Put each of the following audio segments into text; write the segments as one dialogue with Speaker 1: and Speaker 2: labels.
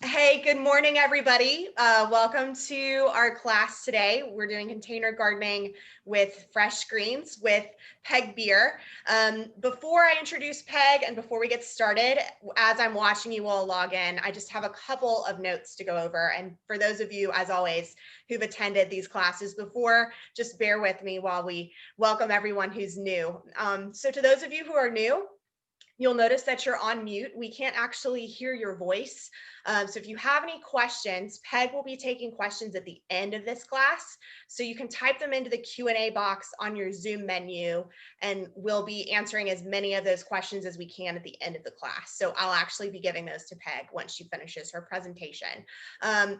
Speaker 1: Hey, good morning, everybody. Welcome to our class today. We're doing container gardening with fresh greens with Peg Bier. Before I introduce Peg and before we get started, as I'm watching you all log in, I just have a couple of notes to go over. And for those of you, as always, who've attended these classes before, just bear with me while we welcome everyone who's new. So to those of you who are new, you'll notice that you're on mute. We can't actually hear your voice. So if you have any questions, Peg will be taking questions at the end of this class. So you can type them into the Q&A box on your Zoom menu, and we'll be answering as many of those questions as we can at the end of the class. So I'll actually be giving those to Peg once she finishes her presentation.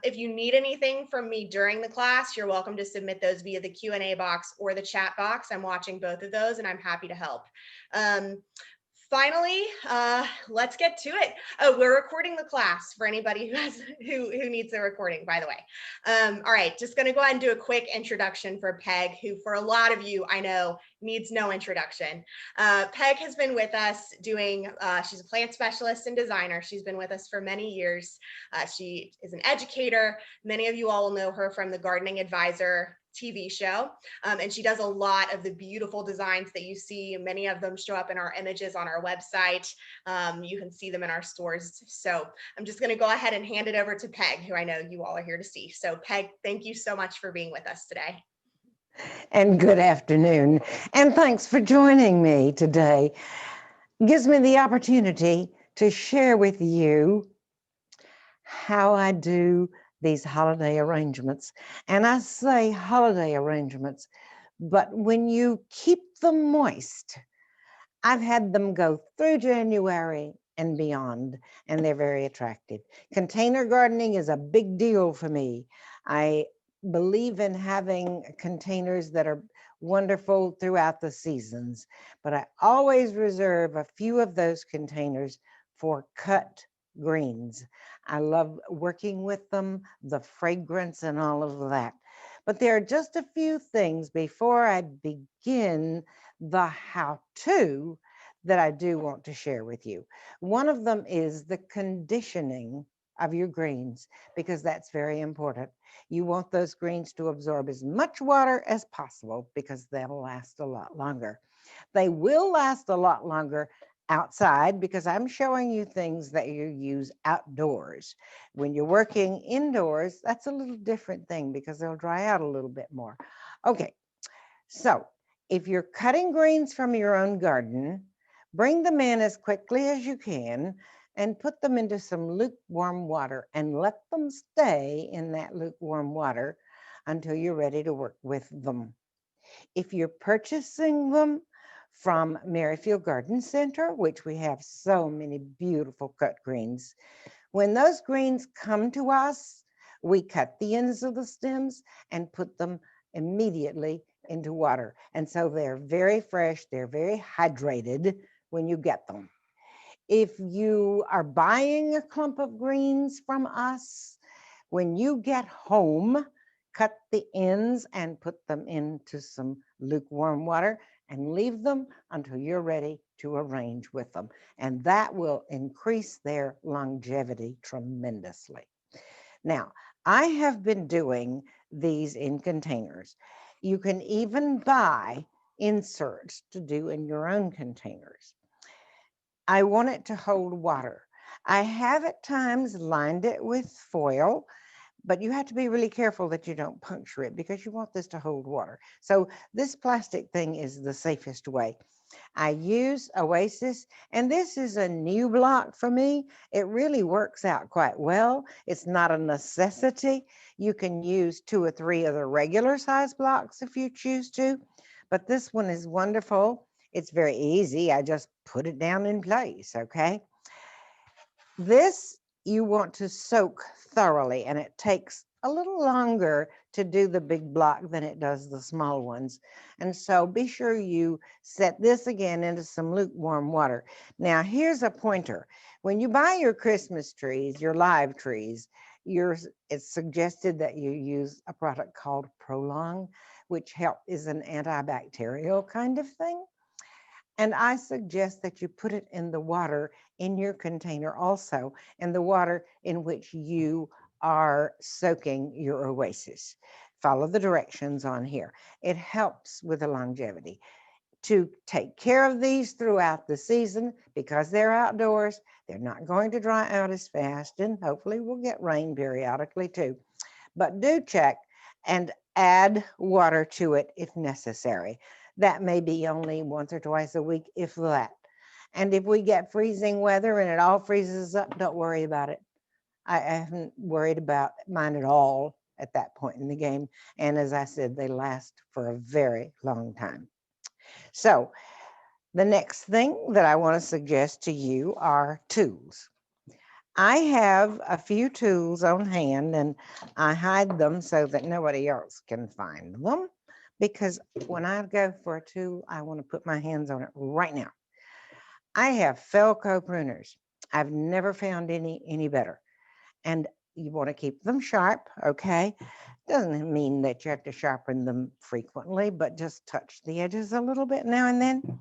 Speaker 1: If you need anything from me during the class, you're welcome to submit those via the Q&A box or the chat box. I'm watching both of those and I'm happy to help. Finally, let's get to it. Oh, we're recording the class for anybody who needs the recording, by the way. All right, just gonna go ahead and do a quick introduction for Peg, who for a lot of you, I know, needs no introduction. Peg has been with us doing, she's a plant specialist and designer. She's been with us for many years. She is an educator. Many of you all will know her from the Gardening Advisor TV show. And she does a lot of the beautiful designs that you see. Many of them show up in our images on our website. You can see them in our stores. So I'm just going to go ahead and hand it over to Peg, who I know you all are here to see. So Peg, thank you so much for being with us today.
Speaker 2: And good afternoon. And thanks for joining me today. It gives me the opportunity to share with you how I do these holiday arrangements. And I say holiday arrangements, but when you keep them moist, I've had them go through January and beyond, and they're very attractive. Container gardening is a big deal for me. I believe in having containers that are wonderful throughout the seasons, but I always reserve a few of those containers for cut greens. I love working with them, the fragrance and all of that. But there are just a few things before I begin the how-to that I do want to share with you. One of them is the conditioning of your greens, because that's very important. You want those greens to absorb as much water as possible because they'll last a lot longer. They will last a lot longer outside because I'm showing you things that you use outdoors. When you're working indoors, that's a little different thing because they'll dry out a little bit more. Okay, so if you're cutting greens from your own garden, bring them in as quickly as you can and put them into some lukewarm water and let them stay in that lukewarm water until you're ready to work with them. If you're purchasing them from Merrifield Garden Center, which we have so many beautiful cut greens, when those greens come to us, we cut the ends of the stems and put them immediately into water. And so they're very fresh, they're very hydrated when you get them. If you are buying a clump of greens from us, when you get home, cut the ends and put them into some lukewarm water and leave them until you're ready to arrange with them. And that will increase their longevity tremendously. Now, I have been doing these in containers. You can even buy inserts to do in your own containers. I want it to hold water. I have at times lined it with foil, but you have to be really careful that you don't puncture it because you want this to hold water. So this plastic thing is the safest way. I use Oasis, and this is a new block for me. It really works out quite well. It's not a necessity. You can use 2 or 3 of the regular size blocks if you choose to, but this one is wonderful. It's very easy. I just put it down in place, okay? This you want to soak thoroughly, and it takes a little longer to do the big block than it does the small ones. And so be sure you set this again into some lukewarm water. Now, here's a pointer. When you buy your Christmas trees, your live trees, it's suggested that you use a product called Prolong, which is an antibacterial kind of thing. And I suggest that you put it in the water in your container also, and the water in which you are soaking your oasis. Follow the directions on here. It helps with the longevity. To take care of these throughout the season, because they're outdoors, they're not going to dry out as fast, and hopefully we'll get rain periodically too. But do check and add water to it if necessary. That may be only once or twice a week, if that. And if we get freezing weather and it all freezes up, don't worry about it. I haven't worried about mine at all at that point in the game. And as I said, they last for a very long time. So the next thing that I want to suggest to you are tools. I have a few tools on hand, and I hide them so that nobody else can find them, because when I go for a tool, I want to put my hands on it right now. I have Falco Pruners. I've never found any better. And you want to keep them sharp, okay? Doesn't mean that you have to sharpen them frequently, but just touch the edges a little bit now and then.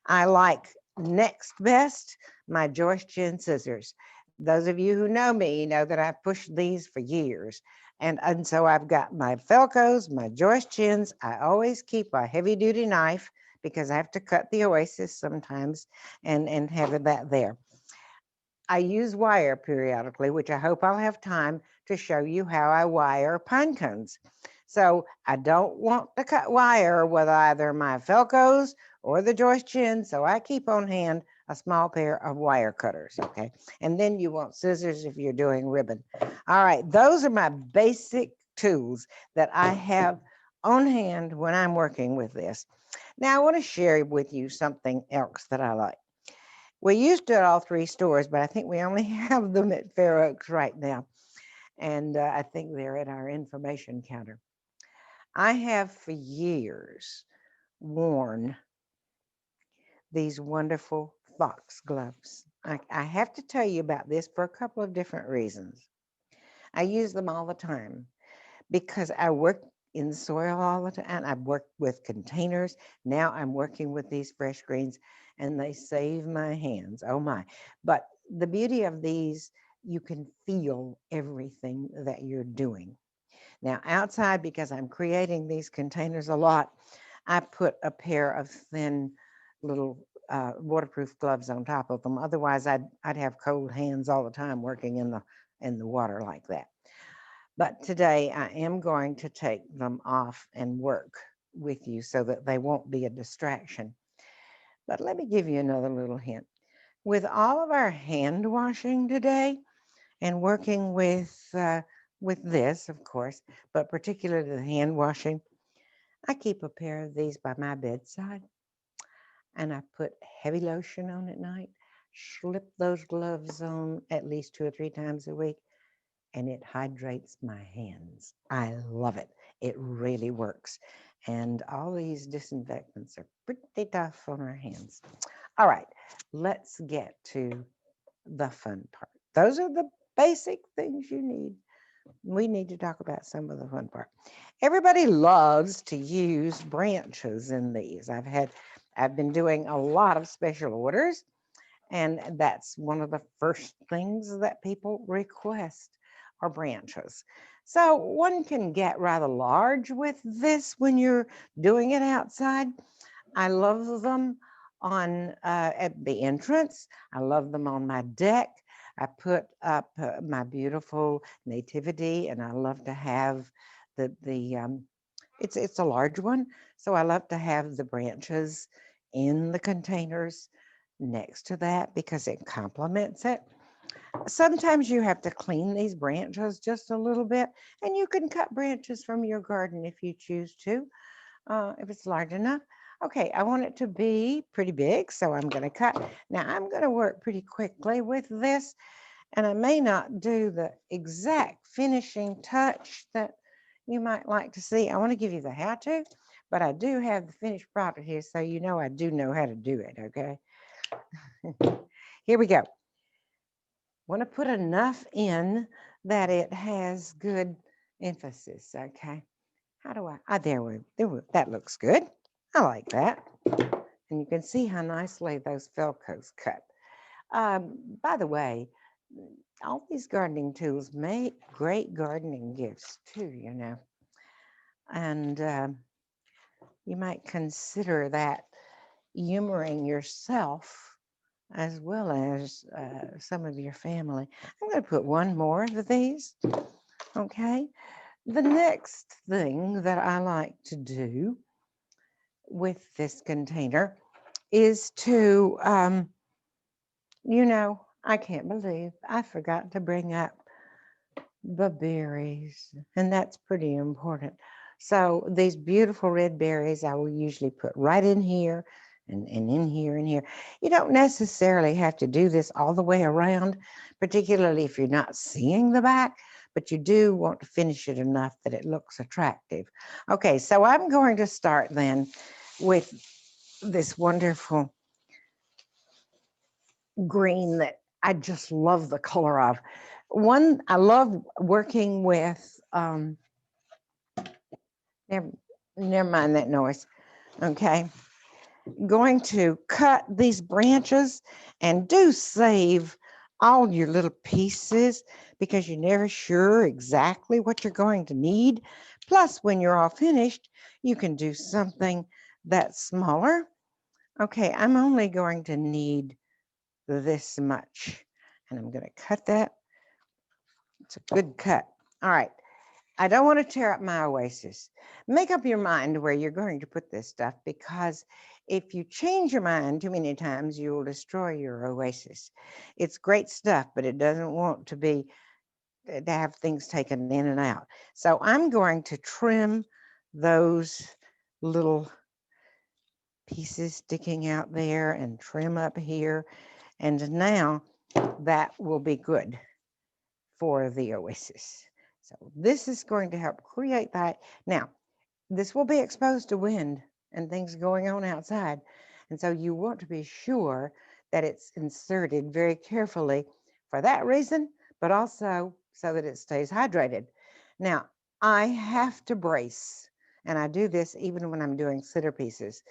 Speaker 2: I like next best my Joyce chin scissors. Those of you who know me know that I've pushed these for years. And so I've got my Falcos, my Joyce chins. I always keep a heavy duty knife because I have to cut the oasis sometimes and have that there. I use wire periodically, which I hope I'll have time to show you how I wire pine cones. So I don't want to cut wire with either my Falcos or the Joyce chin, so I keep on hand a small pair of wire cutters, okay? And then you want scissors if you're doing ribbon. All right, those are my basic tools that I have on hand when I'm working with this. Now I want to share with you something else that I like. We used to at all three stores, but I think we only have them at Fair Oaks right now. And I think they're at our information counter. I have for years worn these wonderful foxgloves. I have to tell you about this for a couple of different reasons. I use them all the time because I work in soil all the time. I've worked with containers. Now I'm working with these fresh greens, and they save my hands. Oh my. But the beauty of these, you can feel everything that you're doing. Now outside, because I'm creating these containers a lot, I put a pair of thin little waterproof gloves on top of them. Otherwise, I'd have cold hands all the time working in the water like that. But today I am going to take them off and work with you so that they won't be a distraction. But let me give you another little hint. With all of our hand washing today and working with this, of course, but particularly the hand washing, I keep a pair of these by my bedside, and I put heavy lotion on at night, slip those gloves on at least 2 or 3 times a week, and it hydrates my hands. I love it. It really works. And all these disinfectants are pretty tough on our hands. All right, let's get to the fun part. Those are the basic things you need. We need to talk about some of the fun part. Everybody loves to use branches in these. I've been doing a lot of special orders, and that's one of the first things that people request are branches. So one can get rather large with this when you're doing it outside. I love them on at the entrance. I love them on my deck. I put up my beautiful nativity, and I love to have the it's a large one, so I love to have the branches in the containers next to that because it complements it. Sometimes you have to clean these branches just a little bit, and you can cut branches from your garden if you choose to, if it's large enough. Okay, I want it to be pretty big, so I'm going to cut. Now I'm going to work pretty quickly with this, and I may not do the exact finishing touch that you might like to see. I want to give you the how to, but I do have the finished product here, so you know I do know how to do it, okay? Here we go. Want to put enough in that it has good emphasis, okay? How do I, there we, that looks good. I like that. And you can see how nicely those Falcos cut. By the way, all these gardening tools make great gardening gifts too, you know. And you might consider that humoring yourself as well as some of your family. I'm going to put one more of these, okay? The next thing that I like to do with this container is to, you know, I can't believe I forgot to bring up the berries, and that's pretty important. So these beautiful red berries I will usually put right in here and in here and here. You don't necessarily have to do this all the way around, particularly if you're not seeing the back, but you do want to finish it enough that it looks attractive. Okay, so I'm going to start then with this wonderful green that I just love the color of. One, I love working with, never, never mind that noise, okay. Going to cut these branches, and do save all your little pieces because you're never sure exactly what you're going to need. Plus, when you're all finished, you can do something that's smaller. Okay, I'm only going to need this much, and I'm going to cut that. It's a good cut. All right. I don't want to tear up my oasis. Make up your mind where you're going to put this stuff, because if you change your mind too many times, you will destroy your oasis. It's great stuff, but it doesn't want to be to have things taken in and out. So I'm going to trim those little pieces sticking out there and trim up here. And now that will be good for the oasis. So this is going to help create that. Now, this will be exposed to wind and things going on outside. And so you want to be sure that it's inserted very carefully for that reason, but also so that it stays hydrated. Now, I have to brace, and I do this even when I'm doing centerpieces.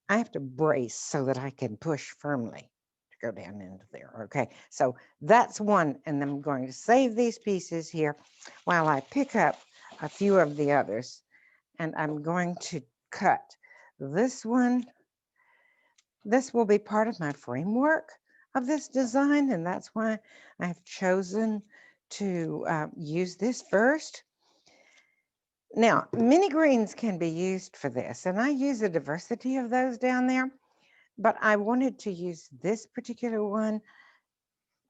Speaker 2: I have to brace so that I can push firmly to go down into there. Okay, so that's one, and I'm going to save these pieces here while I pick up a few of the others. And I'm going to cut this one. This will be part of my framework of this design, and that's why I've chosen to use this first. Now, mini greens can be used for this, and I use a diversity of those down there, but I wanted to use this particular one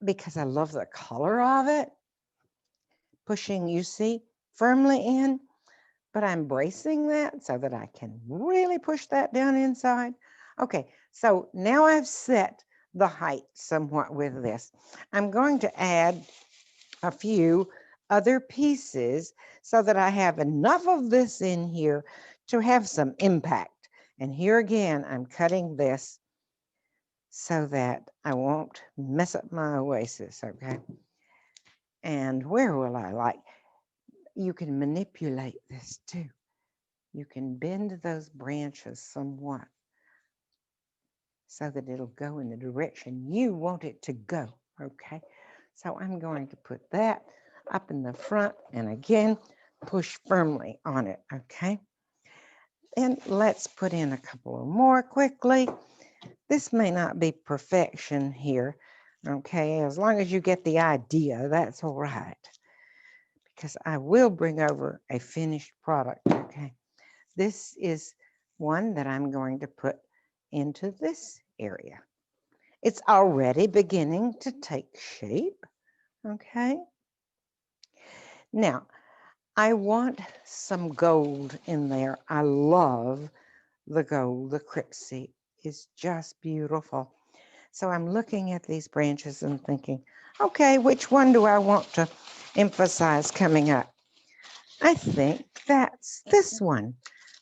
Speaker 2: because I love the color of it. Pushing, you see, firmly in, but I'm bracing that so that I can really push that down inside. Okay, so now I've set the height somewhat with this. I'm going to add a few other pieces so that I have enough of this in here to have some impact. And here again, I'm cutting this so that I won't mess up my oasis, okay? And where will I like? You can manipulate this too. You can bend those branches somewhat so that it'll go in the direction you want it to go, okay? So I'm going to put that up in the front and again, push firmly on it, okay? And let's put in a couple more quickly. This may not be perfection here, okay? As long as you get the idea, that's all right. Because I will bring over a finished product, okay? This is one that I'm going to put into this area. It's already beginning to take shape, okay? Now, I want some gold in there. I love the gold. The Kryptomeria is just beautiful. So I'm looking at these branches and thinking, okay, which one do I want to emphasize coming up? I think that's this one.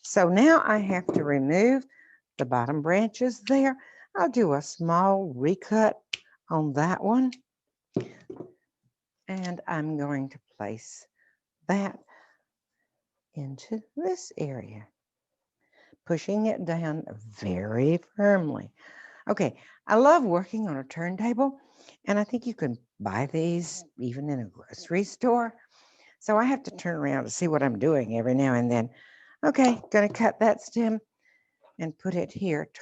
Speaker 2: So now I have to remove the bottom branches there. I'll do a small recut on that one. And I'm going to place that into this area. pushing it down very firmly. Okay, I love working on a turntable, and I think you can buy these even in a grocery store. So I have to turn around to see what I'm doing every now and then. Okay, gonna cut that stem and put it here to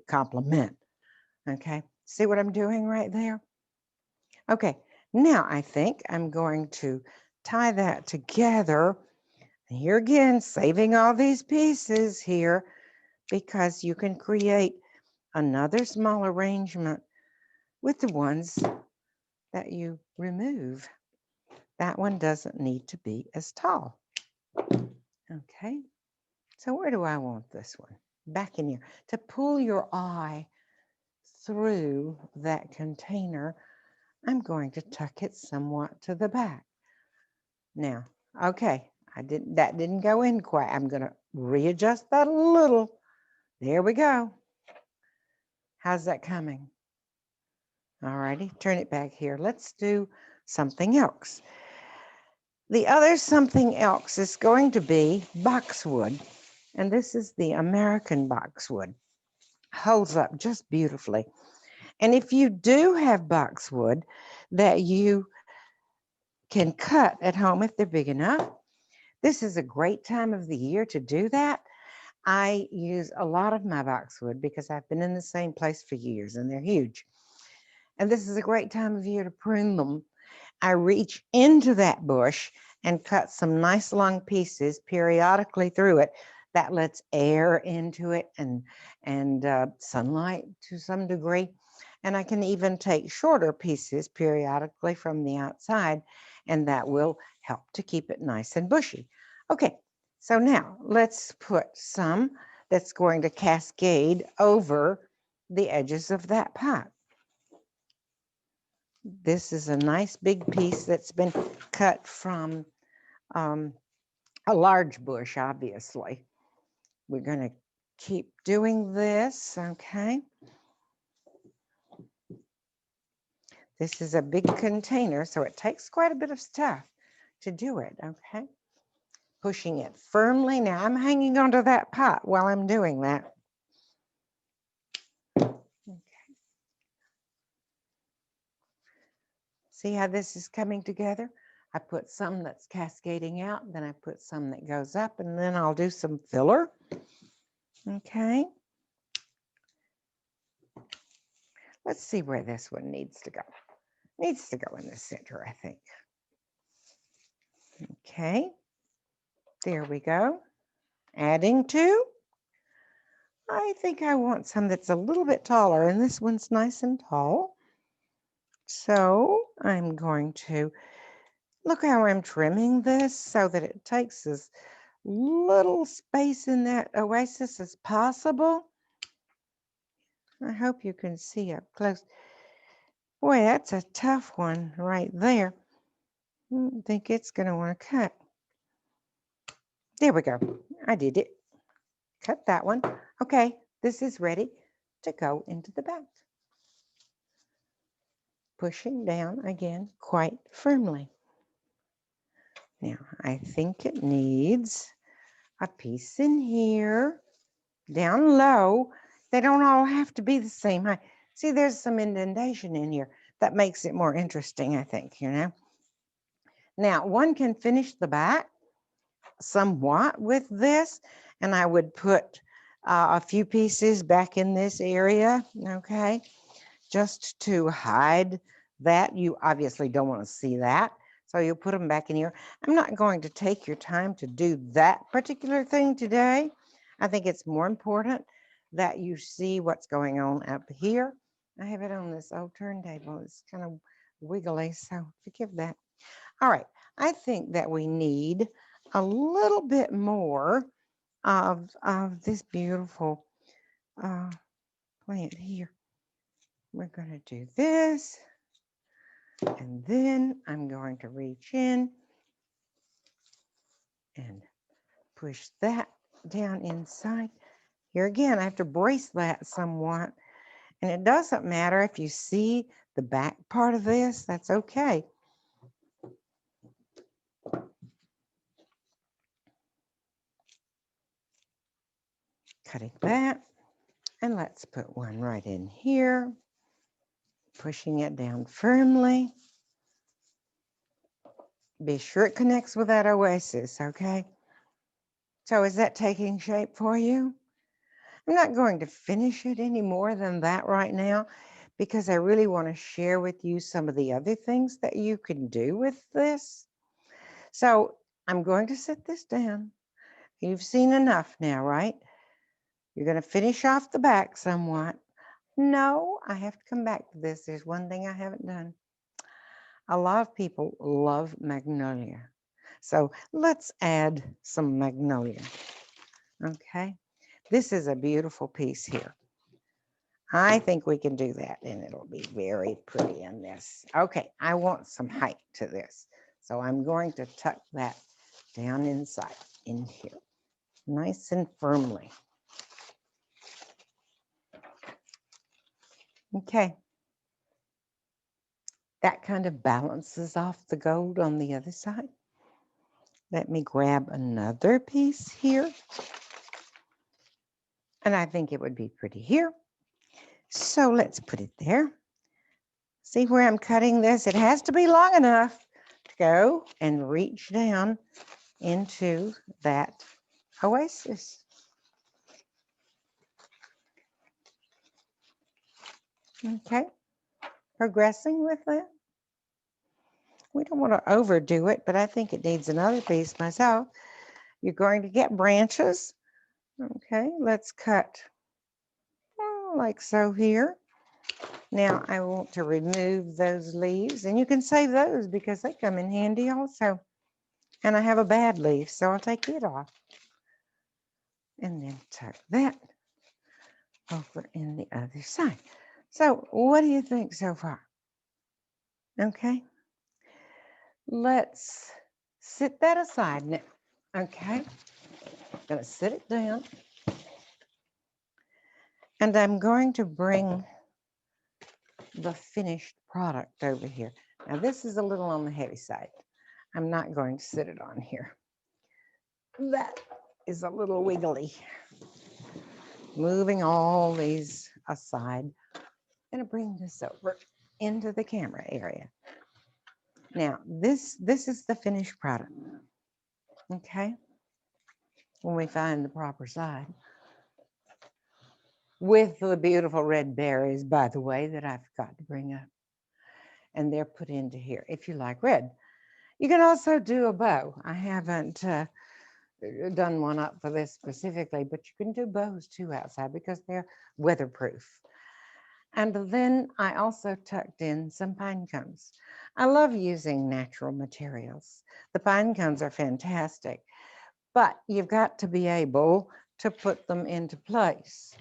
Speaker 2: complement. Okay, see what I'm doing right there? Okay, now I think I'm going to tie that together. Here again, saving all these pieces here because you can create another small arrangement with the ones that you remove. That one doesn't need to be as tall. Okay, so where do I want this one? Back in here. To pull your eye through that container, I'm going to tuck it somewhat to the back. Now, okay, that didn't go in quite. I'm going to readjust that a little. There we go. How's that coming? All righty, turn it back here. Let's do something else. The other something else is going to be boxwood, and this is the American boxwood. Holds up just beautifully. And if you do have boxwood that you can cut at home if they're big enough, this is a great time of the year to do that. I use a lot of my boxwood because I've been in the same place for years and they're huge. And this is a great time of year to prune them. I reach into that bush and cut some nice long pieces periodically through it. That lets air into it and sunlight to some degree. And I can even take shorter pieces periodically from the outside, and that will help to keep it nice and bushy. Okay, so now let's put some that's going to cascade over the edges of that pot. This is a nice big piece that's been cut from a large bush, obviously. We're going to keep doing this, okay? This is a big container, so it takes quite a bit of stuff to do it, okay? Pushing it firmly. Now I'm hanging onto that pot while I'm doing that. Okay. See how this is coming together? I put some that's cascading out, then I put some that goes up, and then I'll do some filler. Okay. Let's see where this one needs to go. Needs to go in the center, I think. Okay. There we go. Adding two. I think I want some that's a little bit taller, and this one's nice and tall. So I'm going to look how I'm trimming this so that it takes as little space in that oasis as possible. I hope you can see up close. Boy, that's a tough one right there. I think it's going to want to cut. There we go. I did it. Cut that one. Okay, this is ready to go into the back. Pushing down again quite firmly. Now, I think it needs a piece in here, down low. They don't all have to be the same height. See, there's some indentation in here. That makes it more interesting, I think, you know. Now, one can finish the back somewhat with this, and I would put a few pieces back in this area, okay, just to hide that. You obviously don't want to see that, so you'll put them back in here. I'm not going to take your time to do that particular thing today. I think it's more important that you see what's going on up here. I have it on this old turntable. It's kind of wiggly, so forgive that. All right, I think that we need a little bit more of this beautiful plant here. We're going to do this, and then I'm going to reach in and push that down inside. Here again, I have to brace that somewhat, and it doesn't matter if you see the back part of this, that's okay. cutting that. And let's put one right in here, pushing it down firmly. Be sure it connects with that oasis, okay? So is that taking shape for you? I'm not going to finish it any more than that right now because I really want to share with you some of the other things that you can do with this. So I'm going to set this down. You've seen enough now, right? You're going to finish off the back somewhat. No, I have to come back to this. There's one thing I haven't done. A lot of people love magnolia. So let's add some magnolia. Okay, this is a beautiful piece here. I think we can do that and it'll be very pretty in this. Okay, I want some height to this. So I'm going to tuck that down inside in here, nice and firmly. Okay. That kind of balances off the gold on the other side. Let me grab another piece here. And I think it would be pretty here. So let's put it there. See where I'm cutting this? It has to be long enough to go and reach down into that oasis. Okay, progressing with that. We don't want to overdo it, but I think it needs another piece myself. You're going to get branches. Okay, let's cut like so here. Now I want to remove those leaves, and you can save those because they come in handy also. And I have a bad leaf, so I'll take it off. And then tuck that over in the other side. So what do you think so far? Okay. Let's sit that aside now. Okay. I'm going to sit it down. And I'm going to bring the finished product over here. Now this is a little on the heavy side. I'm not going to sit it on here. That is a little wiggly. Moving all these aside. I'm going to bring this over into the camera area. Now, this is the finished product. Okay? When we find the proper side. With the beautiful red berries, by the way, that I forgot to bring up. And they're put into here if you like red. You can also do a bow. I haven't done one up for this specifically, but you can do bows too outside because they're weatherproof. And then I also tucked in some pine cones. I love using natural materials. The pine cones are fantastic, but you've got to be able to put them into place.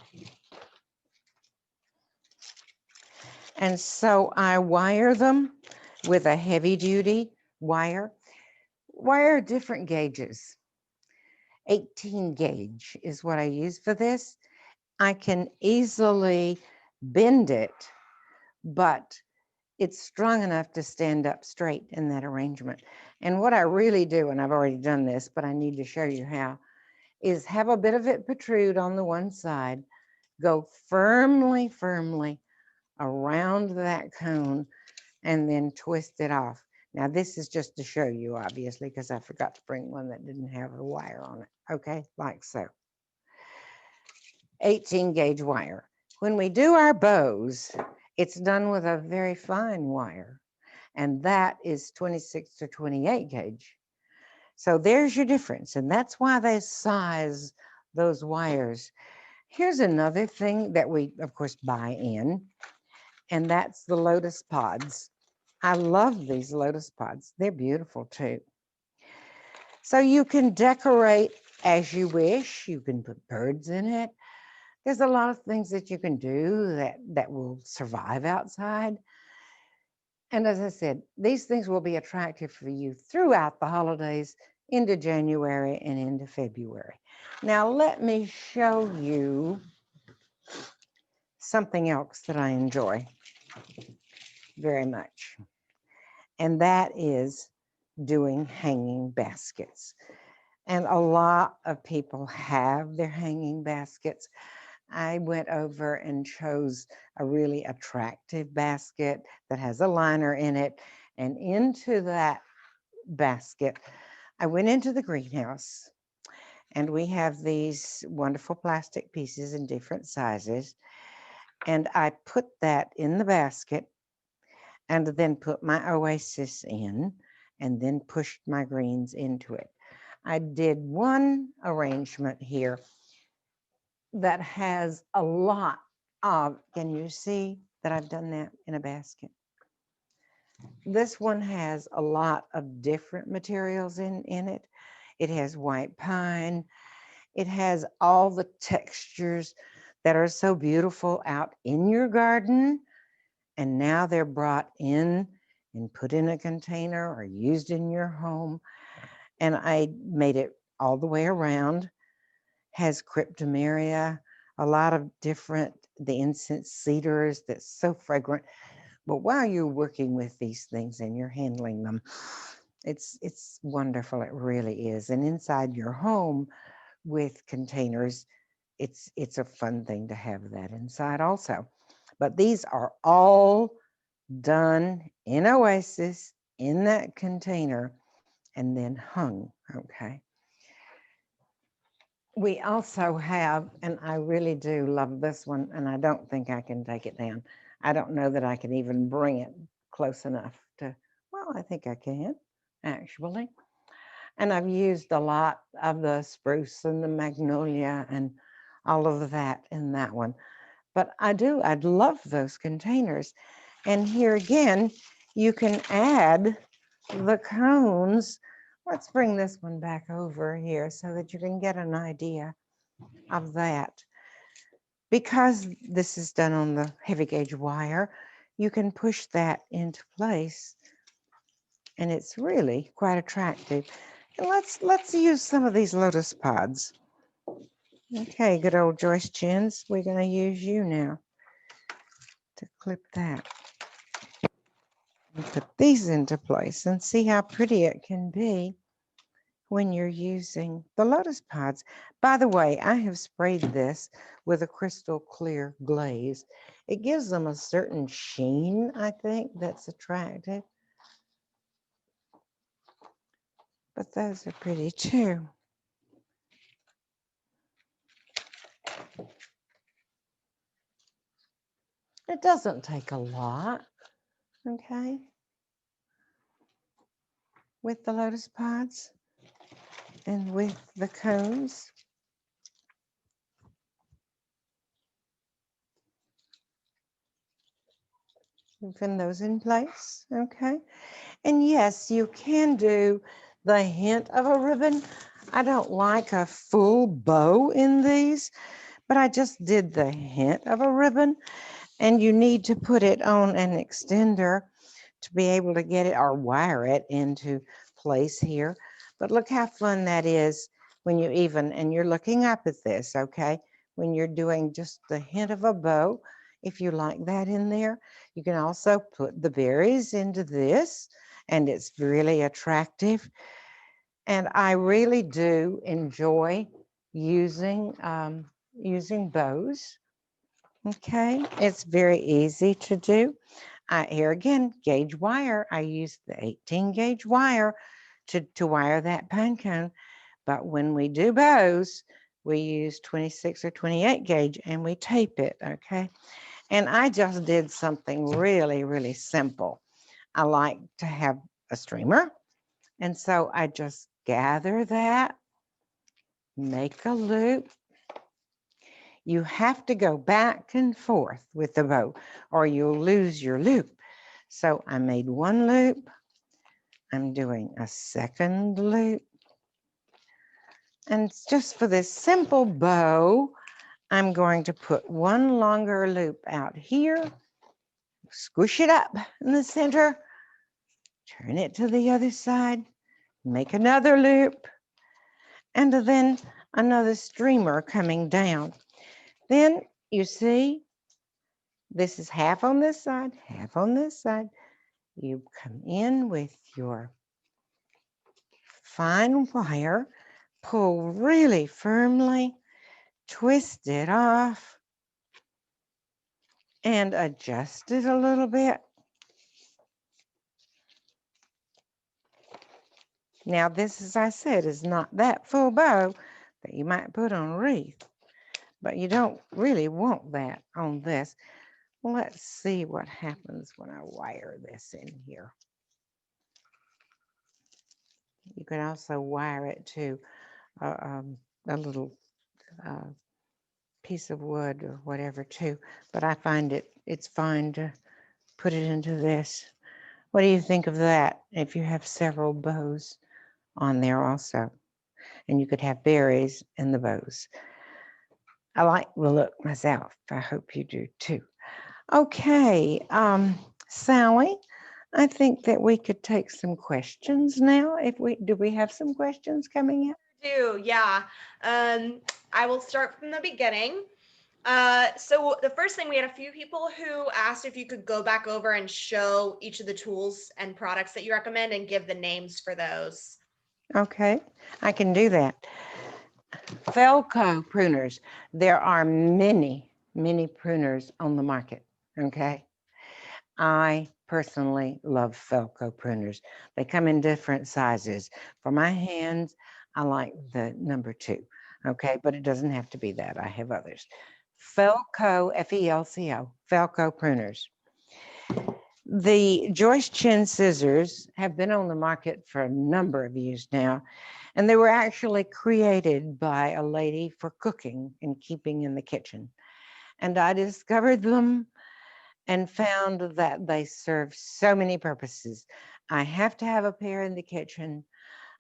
Speaker 2: And so I wire them with a heavy duty wire. Wire different gauges. 18 gauge is what I use for this. I can easily bend it, but it's strong enough to stand up straight in that arrangement. And what I really do, and I've already done this, but I need to show you how, is have a bit of it protrude on the one side, go firmly, firmly around that cone, and then twist it off. Now this is just to show you, obviously, because I forgot to bring one that didn't have a wire on it. Okay, like so. 18 gauge wire. When we do our bows, it's done with a very fine wire, and that is 26 to 28 gauge. So there's your difference, and that's why they size those wires. Here's another thing that we, of course, buy in, and that's the Lotus Pods. I love these Lotus Pods. They're beautiful too. So you can decorate as you wish. You can put birds in it. There's a lot of things that you can do that will survive outside. And as I said, these things will be attractive for you throughout the holidays into January and into February. Now, let me show you something else that I enjoy very much. And that is doing hanging baskets. And a lot of people have their hanging baskets. I went over and chose a really attractive basket that has a liner in it. And into that basket, I went into the greenhouse, and we have these wonderful plastic pieces in different sizes. And I put that in the basket and then put my oasis in and then pushed my greens into it. I did one arrangement here that has a lot of, can you see that I've done that in a basket? This one has a lot of different materials in it. It has white pine. It has all the textures that are so beautiful out in your garden. And now they're brought in and put in a container or used in your home. And I made it all the way around. Has Kryptomeria, a lot of different, the incense cedars that's so fragrant. But while you're working with these things and you're handling them, it's wonderful. It really is. And inside your home with containers, it's a fun thing to have that inside also. But these are all done in Oasis in that container and then hung. Okay. We also have, and I really do love this one, and I don't think I can take it down. I don't know that I can even bring it close enough to, well, I think I can actually. And I've used a lot of the spruce and the magnolia and all of that in that one. But I'd love those containers. And here again, you can add the cones. Let's bring this one back over here so that you can get an idea of that. Because this is done on the heavy gauge wire, you can push that into place, and it's really quite attractive. And let's use some of these Lotus Pods. Okay, good old Joyce Chins, we're going to use you now to clip that. And put these into place and see how pretty it can be when you're using the Lotus Pods. By the way, I have sprayed this with a crystal clear glaze. It gives them a certain sheen, I think, that's attractive. But those are pretty too. It doesn't take a lot, okay, with the Lotus Pods and with the cones. Pin those in place, okay? And yes, you can do the hint of a ribbon. I don't like a full bow in these, but I just did the hint of a ribbon, and you need to put it on an extender to be able to get it or wire it into place here. But look how fun that is when you even, and you're looking up at this, okay? When you're doing just the hint of a bow, if you like that in there, you can also put the berries into this, and it's really attractive. And I really do enjoy using using bows. Okay, it's very easy to do. Here again, gauge wire. I use the 18 gauge wire to wire that pine cone. But when we do bows, we use 26 or 28 gauge and we tape it, okay? And I just did something really, really simple. I like to have a streamer. And so I just gather that, make a loop. You have to go back and forth with the bow or you'll lose your loop. So I made one loop. I'm doing a second loop. And just for this simple bow, I'm going to put one longer loop out here, squish it up in the center, turn it to the other side, make another loop, and then another streamer coming down. Then you see, this is half on this side, half on this side. You come in with your fine wire, pull really firmly, twist it off, and adjust it a little bit. Now this, as I said, is not that full bow that you might put on a wreath, but you don't really want that on this. Let's see what happens when I wire this in here. You can also wire it to a little piece of wood or whatever too, but I find it's fine to put it into this. What do you think of that if you have several bows on there also? And you could have berries in the bows. I like the look myself. I hope you do too. Okay, Sally, I think that we could take some questions now. Do we have some questions coming in?
Speaker 1: Yeah. I will start from the beginning. So the first thing, we had a few people who asked if you could go back over and show each of the tools and products that you recommend and give the names for those.
Speaker 2: Okay, I can do that. Falco Pruners. There are many, many pruners on the market, okay? I personally love Falco Pruners. They come in different sizes. For my hands, I like the number 2, okay? But it doesn't have to be that. I have others. Falco, F-E-L-C-O, Falco Pruners. The Joyce chin scissors have been on the market for a number of years now, and they were actually created by a lady for cooking and keeping in the kitchen. And I discovered them and found that they serve so many purposes. I have to have a pair in the kitchen.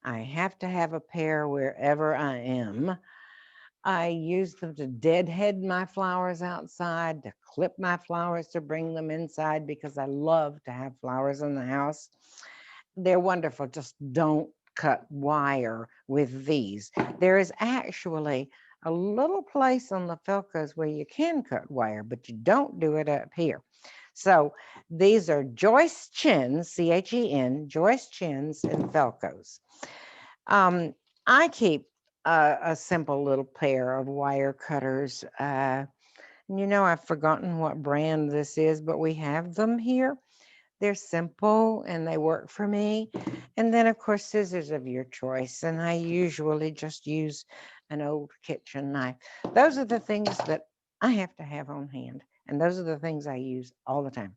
Speaker 2: I have to have a pair wherever I am. I use them to deadhead my flowers outside, to clip my flowers, to bring them inside because I love to have flowers in the house. They're wonderful. Just don't cut wire with these. There is actually a little place on the Falcos where you can cut wire, but you don't do it up here. So these are Joyce chins, C-H-E-N, Joyce chins and Falcos. I keep a simple little pair of wire cutters. I've forgotten what brand this is, but we have them here. They're simple and they work for me. And then, of course, scissors of your choice. And I usually just use an old kitchen knife. Those are the things that I have to have on hand. And those are the things I use all the time.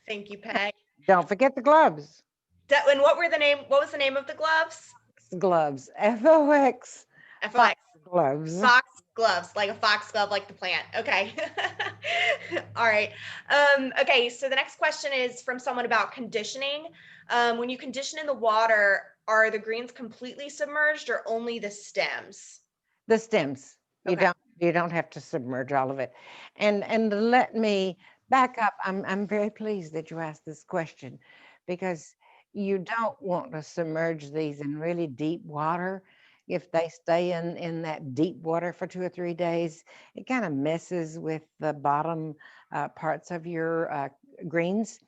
Speaker 1: Thank you, Peg.
Speaker 2: Don't forget the gloves.
Speaker 1: And what was the name of the gloves?
Speaker 2: Gloves, F-O-X,
Speaker 1: Fox
Speaker 2: gloves.
Speaker 1: Fox gloves, like a fox glove, like the plant. Okay. All right. Okay. So the next question is from someone about conditioning. When you condition in the water, are the greens completely submerged or only the stems?
Speaker 2: The stems.
Speaker 1: Okay.
Speaker 2: You don't have to submerge all of it. And let me back up. I'm very pleased that you asked this question because you don't want to submerge these in really deep water. If they stay in that deep water for 2 or 3 days, it kind of messes with the bottom parts of your greens.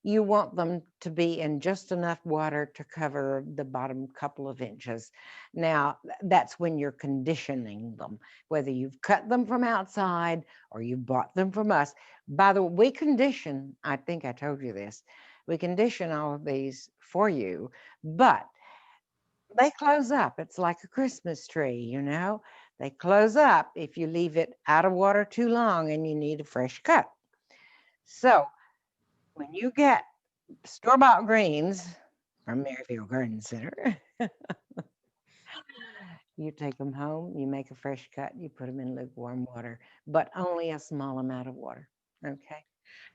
Speaker 2: You want them to be in just enough water to cover the bottom couple of inches. Now, that's when you're conditioning them, whether you've cut them from outside or you bought them from us. By the way, we condition, I think I told you this, we condition all of these for you, but they close up. It's like a Christmas tree, They close up if you leave it out of water too long and you need a fresh cut. So when you get store-bought greens from Maryville Garden Center, you take them home, you make a fresh cut, you put them in lukewarm water, but only a small amount of water, okay?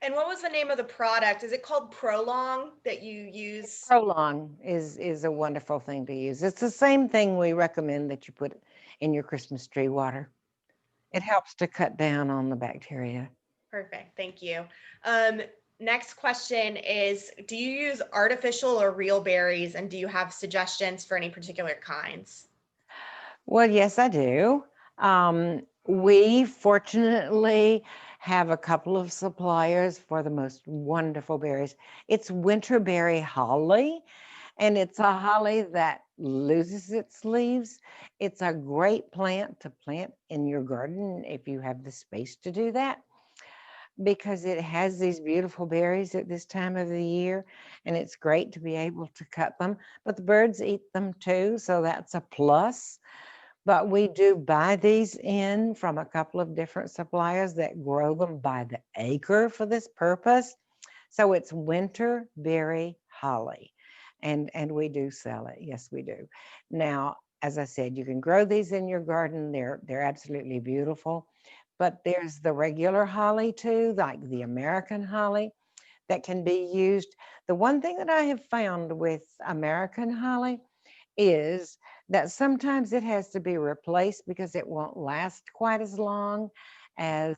Speaker 1: And what was the name of the product? Is it called Prolong that you use?
Speaker 2: Prolong is a wonderful thing to use. It's the same thing we recommend that you put in your Christmas tree water. It helps to cut down on the bacteria.
Speaker 1: Perfect. Thank you. Next question is, do you use artificial or real berries, and do you have suggestions for any particular kinds?
Speaker 2: Well, yes, I do. We fortunately have a couple of suppliers for the most wonderful berries. It's winterberry holly, and it's a holly that loses its leaves. It's a great plant to plant in your garden if you have the space to do that, because it has these beautiful berries at this time of the year, and it's great to be able to cut them. But the birds eat them too, so that's a plus. But we do buy these in from a couple of different suppliers that grow them by the acre for this purpose. So it's winter berry holly, and we do sell it. Yes, we do. Now, as I said, you can grow these in your garden. They're absolutely beautiful. But there's the regular holly too, like the American holly that can be used. The one thing that I have found with American holly is that sometimes it has to be replaced because it won't last quite as long as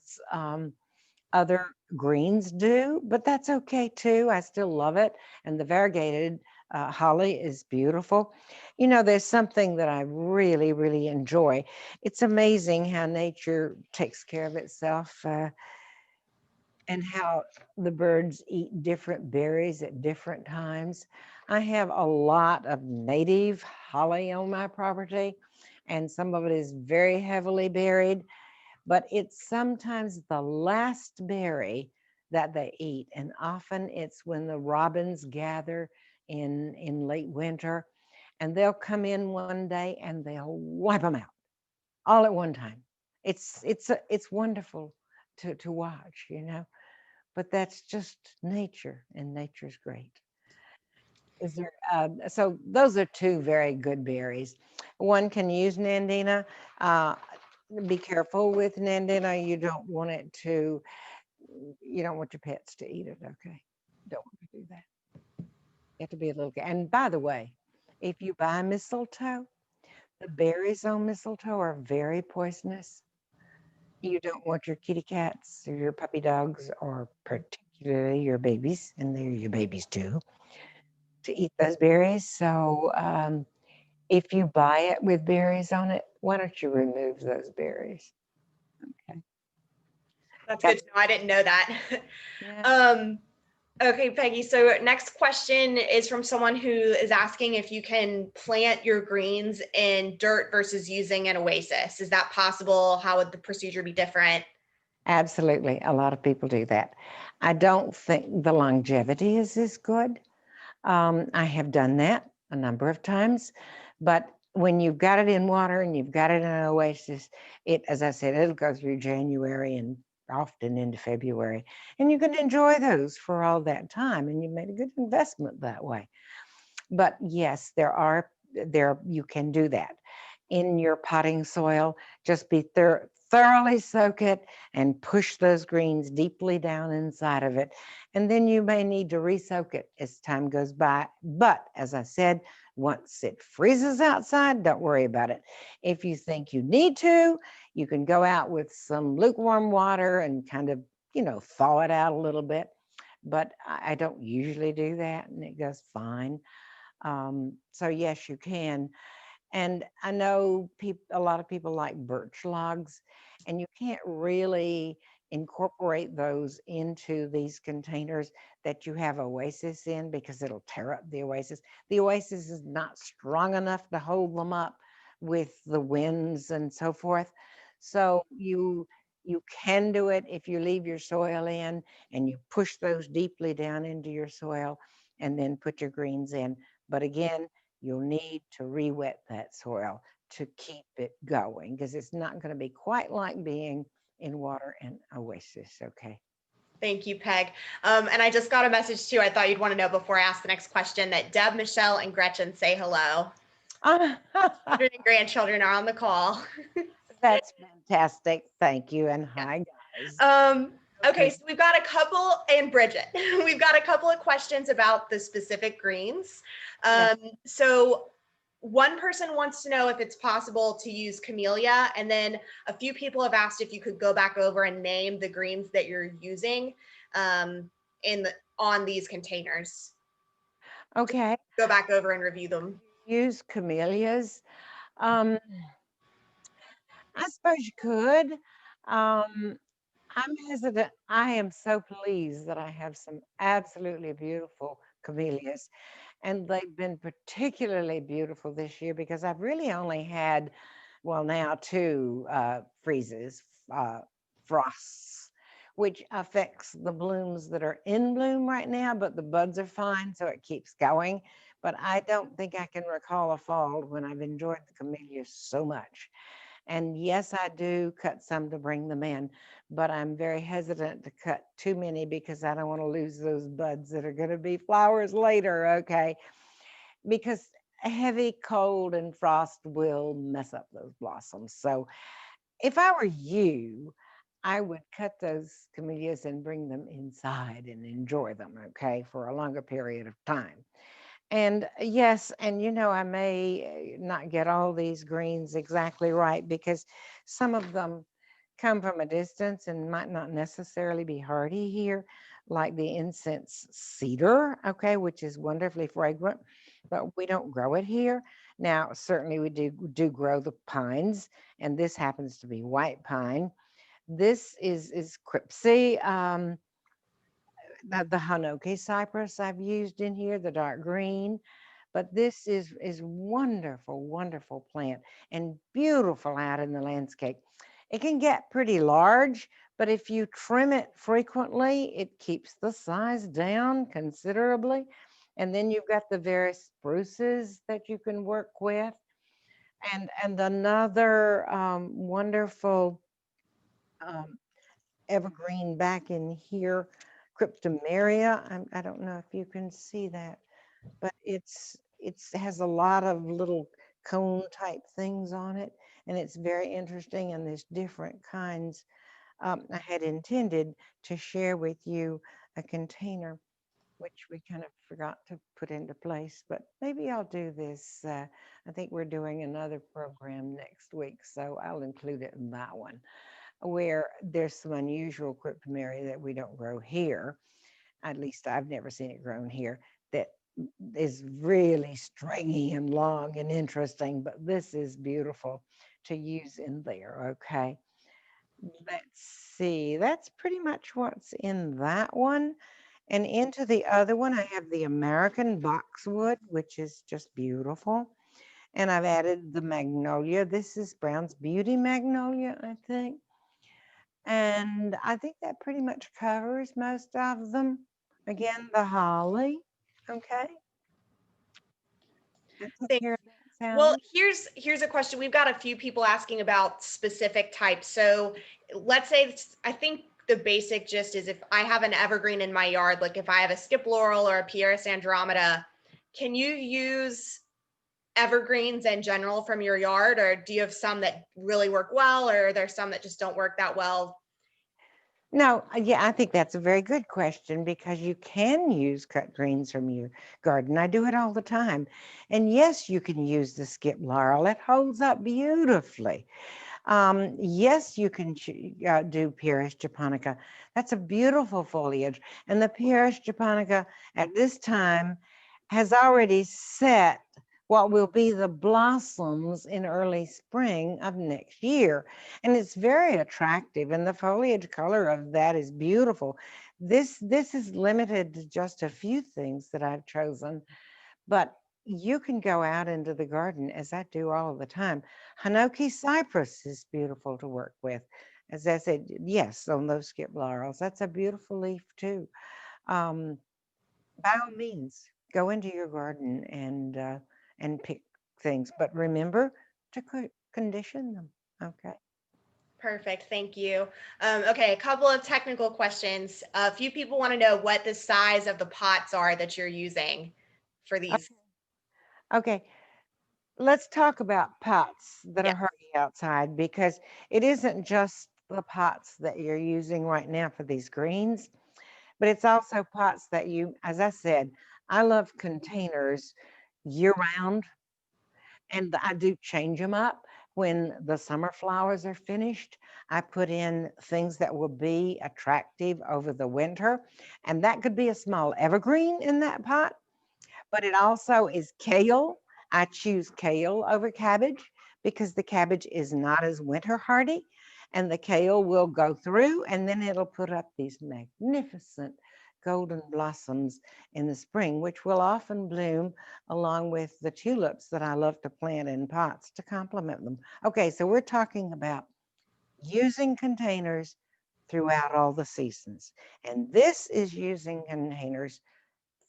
Speaker 2: other greens do, but that's okay too. I still love it. And the variegated holly is beautiful. You know, there's something that I really, really enjoy. It's amazing how nature takes care of itself. And how the birds eat different berries at different times. I have a lot of native holly on my property, and some of it is very heavily berried, but it's sometimes the last berry that they eat. And often it's when the robins gather in late winter, and they'll come in one day and they'll wipe them out all at one time. It's wonderful to watch, you know, but that's just nature, and nature's great. Is there, so those are two very good berries. One can use Nandina. Uh, be careful with Nandina. You don't want your pets to eat it, okay? Don't want to do that. You have to be a little, and by the way, if you buy mistletoe, the berries on mistletoe are very poisonous. You don't want your kitty cats or your puppy dogs, or particularly your babies, and they're your babies too, to eat those berries. So if you buy it with berries on it, why don't you remove those berries? Okay.
Speaker 1: That's good
Speaker 2: Got
Speaker 1: to know. I didn't know that.
Speaker 2: yeah.
Speaker 1: um, okay, Peggy. So next question is from someone who is asking if you can plant your greens in dirt versus using an oasis. Is that possible? How would the procedure be different?
Speaker 2: Absolutely. A lot of people do that. I don't think the longevity is as good. I have done that a number of times, but when you've got it in water and you've got it in an oasis, as I said, it'll go through January and often into February, and you can enjoy those for all that time, and you made a good investment that way. But yes, you can do that in your potting soil. Just be thoroughly soak it and push those greens deeply down inside of it. And then you may need to re-soak it as time goes by. But as I said, once it freezes outside, don't worry about it. If you think you need to, you can go out with some lukewarm water and kind of, thaw it out a little bit. But I don't usually do that, and it goes fine. So yes, you can. And I know a lot of people like birch logs, and you can't really incorporate those into these containers that you have oasis in, because it'll tear up the oasis. The oasis is not strong enough to hold them up with the winds and so forth. So you can do it if you leave your soil in and you push those deeply down into your soil and then put your greens in. But again, you'll need to re-wet that soil to keep it going, because it's not going to be quite like being in water and oasis. Okay.
Speaker 1: Thank you, Peg. And I just got a message too. I thought you'd want to know before I ask the next question that Deb, Michelle, and Gretchen say hello. Children and grandchildren are on the call.
Speaker 2: That's fantastic. Thank you. And hi, guys.
Speaker 1: Okay,
Speaker 2: Okay.
Speaker 1: so we've got a couple, and Bridget, we've got a couple of questions about the specific greens.
Speaker 2: Yes.
Speaker 1: So one person wants to know if it's possible to use camellia, and then a few people have asked if you could go back over and name the greens that you're using on these containers.
Speaker 2: Okay.
Speaker 1: Go back over and review them.
Speaker 2: Use camellias. Um, I suppose you could. Um, I'm hesitant. I am so pleased that I have some absolutely beautiful camellias. And they've been particularly beautiful this year because I've really only had, well, now two freezes, uh, frosts, which affects the blooms that are in bloom right now, but the buds are fine, so it keeps going. But I don't think I can recall a fall when I've enjoyed the camellias so much. And yes, I do cut some to bring them in, but I'm very hesitant to cut too many because I don't want to lose those buds that are going to be flowers later. Okay. Because heavy cold and frost will mess up those blossoms. So if I were you, I would cut those camellias and bring them inside and enjoy them, okay, for a longer period of time. And yes, and I may not get all these greens exactly right because some of them come from a distance and might not necessarily be hardy here, like the incense cedar, okay, which is wonderfully fragrant, but we don't grow it here. Now, certainly we do grow the pines, and this happens to be white pine. This is Cripsey. The Hanoki cypress I've used in here, the dark green, but this is wonderful, wonderful plant and beautiful out in the landscape. It can get pretty large, but if you trim it frequently, it keeps the size down considerably. And then you've got the various spruces that you can work with. And another wonderful um, evergreen back in here, Kryptomeria. I don't know if you can see that, but it's has a lot of little cone type things on it, and it's very interesting. And there's different kinds. I had intended to share with you a container, which we kind of forgot to put into place, but maybe I'll do this. I think we're doing another program next week, so I'll include it in that one where there's some unusual cryptomeria that we don't grow here. At least I've never seen it grown here. That is really stringy and long and interesting, but this is beautiful to use in there. Okay. Let's see. That's pretty much what's in that one. And into the other one, I have the American boxwood, which is just beautiful. And I've added the magnolia. This is Brown's Beauty Magnolia, I think. And I think that pretty much covers most of them. Again, the holly. Okay. That took
Speaker 1: Thank-
Speaker 2: care of that,
Speaker 1: Well,
Speaker 2: Sally.
Speaker 1: here's a question. We've got a few people asking about specific types. So let's say I think the basic gist is if I have an evergreen in my yard, like if I have a skip laurel or a Pieris andromeda, can you use evergreens in general from your yard, or do you have some that really work well, or are there some that just don't work that well?
Speaker 2: No, yeah, I think that's a very good question because you can use cut greens from your garden. I do it all the time. And yes, you can use the skip laurel. It holds up beautifully. Yes, you can do Pieris japonica. That's a beautiful foliage. And the Pieris japonica at this time has already set what will be the blossoms in early spring of next year. And it's very attractive, and the foliage color of that is beautiful. This is limited to just a few things that I've chosen, but you can go out into the garden as I do all of the time. Hanoki cypress is beautiful to work with. As I said, yes, on those skip laurels, that's a beautiful leaf too. Um, by all means, go into your garden and pick things, but remember to condition them. Okay.
Speaker 1: Perfect. Thank you. Okay, a couple of technical questions. A few people want to know what the size of the pots are that you're using for these.
Speaker 2: Okay. Let's talk about pots that
Speaker 1: Yeah.
Speaker 2: are hardy outside because it isn't just the pots that you're using right now for these greens, but it's also pots that you, as I said, I love containers year round, and I do change them up when the summer flowers are finished. I put in things that will be attractive over the winter, and that could be a small evergreen in that pot, but it also is kale. I choose kale over cabbage because the cabbage is not as winter hardy, and the kale will go through and then it'll put up these magnificent golden blossoms in the spring, which will often bloom along with the tulips that I love to plant in pots to complement them. Okay, so we're talking about using containers throughout all the seasons. And this is using containers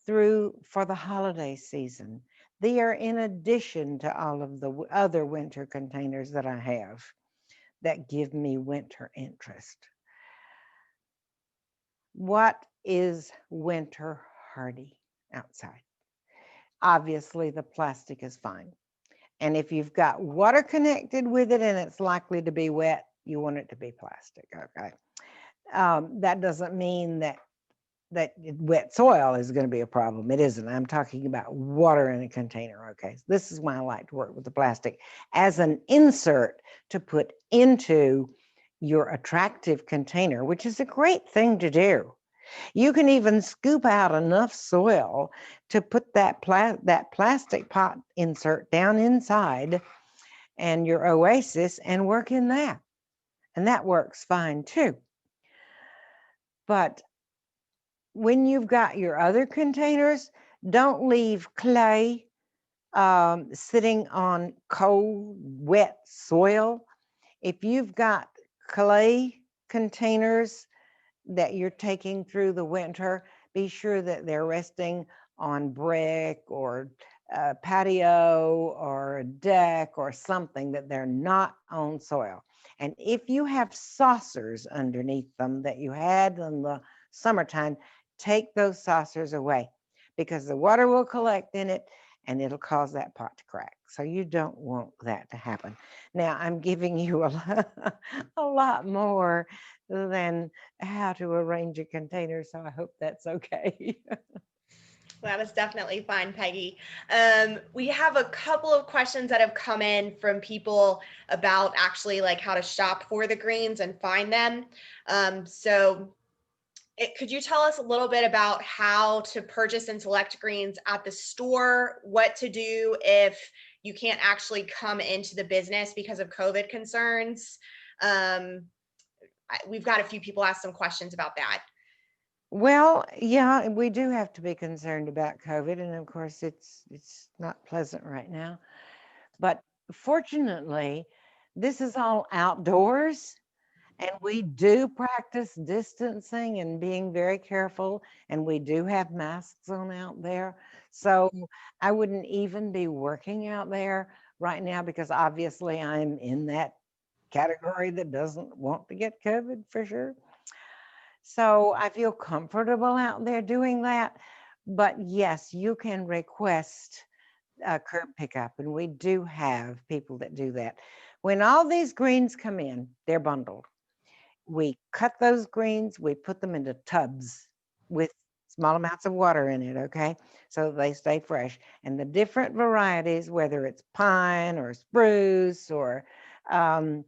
Speaker 2: through for the holiday season. They are in addition to all of the other winter containers that I have that give me winter interest. What is winter hardy outside? Obviously, the plastic is fine. And if you've got water connected with it and it's likely to be wet, you want it to be plastic, okay? That doesn't mean that wet soil is going to be a problem. It isn't. I'm talking about water in a container. Okay. So this is why I like to work with the plastic as an insert to put into your attractive container, which is a great thing to do. You can even scoop out enough soil to put that plastic pot insert down inside and your oasis and work in that. And that works fine too. But when you've got your other containers, don't leave clay sitting on cold, wet soil. If you've got clay containers that you're taking through the winter, be sure that they're resting on brick or a patio or a deck or something, that they're not on soil. And if you have saucers underneath them that you had in the summertime, take those saucers away because the water will collect in it and it'll cause that pot to crack. So you don't want that to happen. Now I'm giving you a lot more than how to arrange a container, so I hope that's okay.
Speaker 1: That is definitely fine, Peggy. We have a couple of questions that have come in from people about actually like how to shop for the greens and find them. Could you tell us a little bit about how to purchase and select greens at the store? What to do if you can't actually come into the business because of COVID concerns? We've got a few people ask some questions about that.
Speaker 2: Well, yeah, we do have to be concerned about COVID, and of course, it's not pleasant right now. But fortunately, this is all outdoors, and we do practice distancing and being very careful, and we do have masks on out there. So I wouldn't even be working out there right now because obviously I'm in that category that doesn't want to get COVID for sure. So I feel comfortable out there doing that. But yes, you can request curb pickup, and we do have people that do that. When all these greens come in, they're bundled. We cut those greens, we put them into tubs with small amounts of water in it, okay? So they stay fresh. And the different varieties, whether it's pine or spruce or um,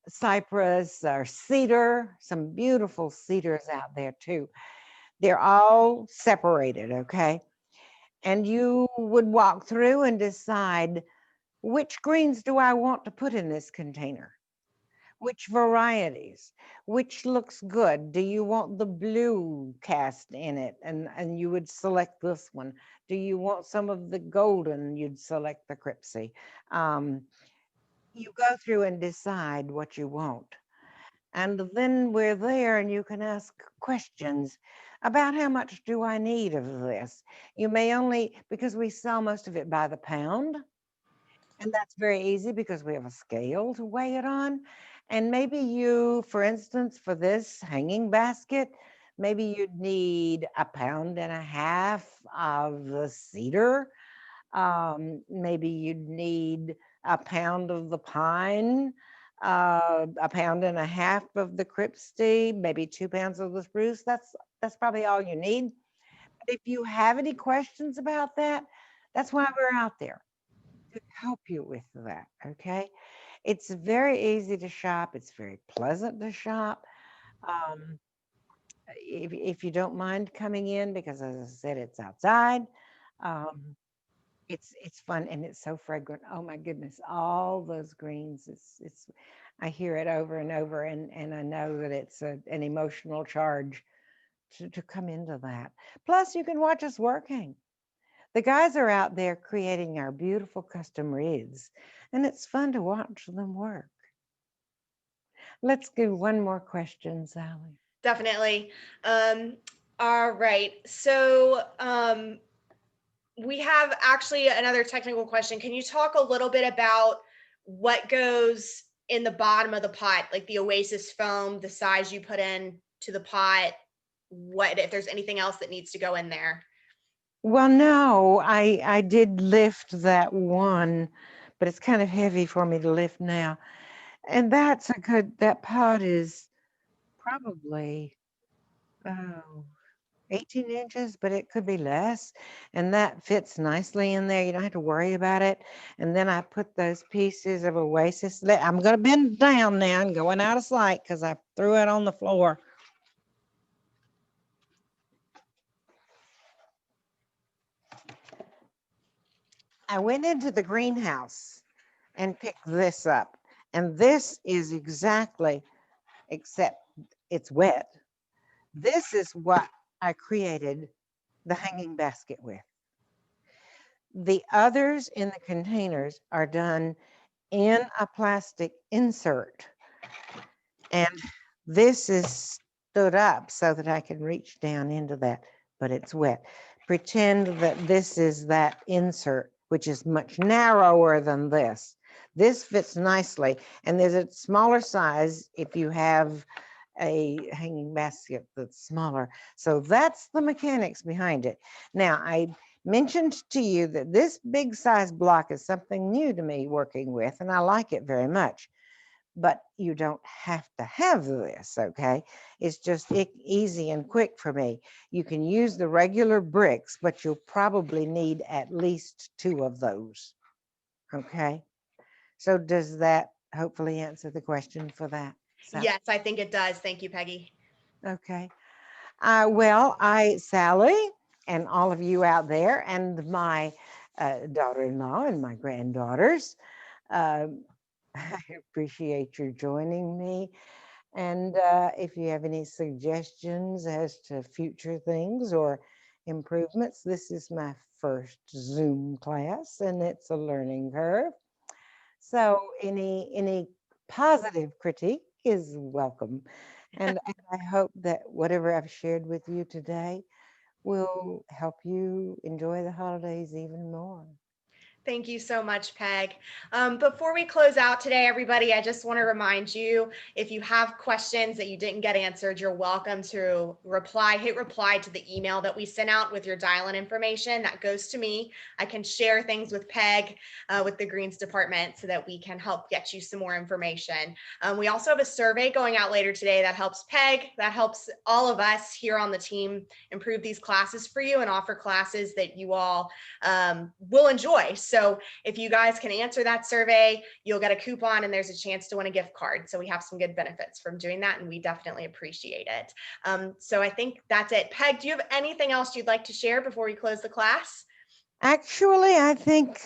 Speaker 2: cypress or cedar, some beautiful cedars out there too. They're all separated, okay? And you would walk through and decide which greens do I want to put in this container? Which varieties? Which looks good? Do you want the blue cast in it? And you would select this one. Do you want some of the golden? You'd select the Cryptsy. Um, you go through and decide what you want. And then we're there and you can ask questions about how much do I need of this? You may only, because we sell most of it by the pound, and that's very easy because we have a scale to weigh it on. And maybe you, for instance, for this hanging basket, maybe you'd need 1.5 pounds of the cedar. Maybe you'd need 1 pound of the pine, 1.5 pounds of the Cryptsy, maybe 2 pounds of the spruce. That's probably all you need. But if you have any questions about that, that's why we're out there to help you with that. Okay. It's very easy to shop. It's very pleasant to shop. Um, if you don't mind coming in, because as I said, it's outside. Um, it's fun and it's so fragrant. Oh my goodness, all those greens. It's I hear it over and over, and I know that it's an emotional charge to come into that. Plus, you can watch us working. The guys are out there creating our beautiful custom wreaths, and it's fun to watch them work. Let's do one more question, Sally.
Speaker 1: Definitely. All right. So we have actually another technical question. Can you talk a little bit about what goes in the bottom of the pot, like the Oasis foam, the size you put in to the pot, what if there's anything else that needs to go in there?
Speaker 2: Well, no, I did lift that one, but it's kind of heavy for me to lift now. And that's a good, that pot is probably, oh, 18 inches, but it could be less. And that fits nicely in there. You don't have to worry about it. And then I put those pieces of Oasis. I'm going to bend down now and going out of sight because I threw it on the floor. I went into the greenhouse and picked this up. And this is exactly, except it's wet. This is what I created the hanging basket with. The others in the containers are done in a plastic insert. And this is stood up so that I can reach down into that, but it's wet. Pretend that this is that insert, which is much narrower than this. This fits nicely, and there's a smaller size if you have a hanging basket that's smaller. So that's the mechanics behind it. Now, I mentioned to you that this big size block is something new to me working with, and I like it very much. But you don't have to have this, okay? It's just easy and quick for me. You can use the regular bricks, but you'll probably need at least 2 of those, okay? So does that hopefully answer the question for that?
Speaker 1: Yes, I think it does. Thank you, Peggy.
Speaker 2: Okay. Sally, and all of you out there, and my daughter-in-law and my granddaughters, uh, I appreciate your joining me. And if you have any suggestions as to future things or improvements, this is my first Zoom class, and it's a learning curve. So any positive critique is welcome. And I hope that whatever I've shared with you today will help you enjoy the holidays even more.
Speaker 1: Thank you so much, Peg. Before we close out today, everybody, I just want to remind you, if you have questions that you didn't get answered, you're welcome to hit reply to the email that we sent out with your dial-in information. That goes to me. I can share things with Peg, with the Greens department, so that we can help get you some more information. We also have a survey going out later today that helps Peg, that helps all of us here on the team improve these classes for you and offer classes that you all will enjoy. So if you guys can answer that survey, you'll get a coupon and there's a chance to win a gift card. So we have some good benefits from doing that, and we definitely appreciate it. So I think that's it. Peg, do you have anything else you'd like to share before we close the class?
Speaker 2: Actually, I think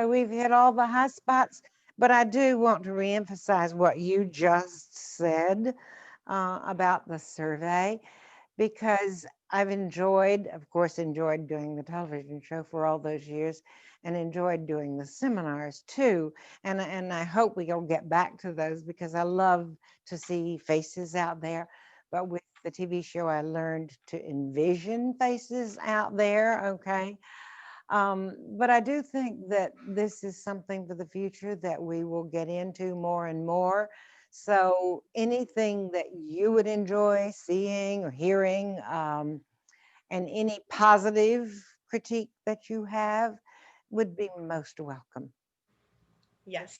Speaker 2: we've hit all the high spots, but I do want to reemphasize what you just said about the survey, because I've enjoyed, of course, enjoyed doing the television show for all those years and enjoyed doing the seminars too. And I hope we'll get back to those because I love to see faces out there. But with the TV show, I learned to envision faces out there, okay? But I do think that this is something for the future that we will get into more and more. So anything that you would enjoy seeing or hearing, and any positive critique that you have would be most welcome.
Speaker 1: Yes.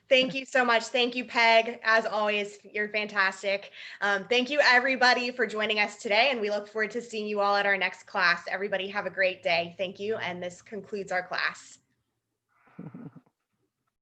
Speaker 1: Thank you so much. Thank you, Peg. As always, you're fantastic. Thank you, everybody, for joining us today, and we look forward to seeing you all at our next class. Everybody have a great day. Thank you, and this concludes our class.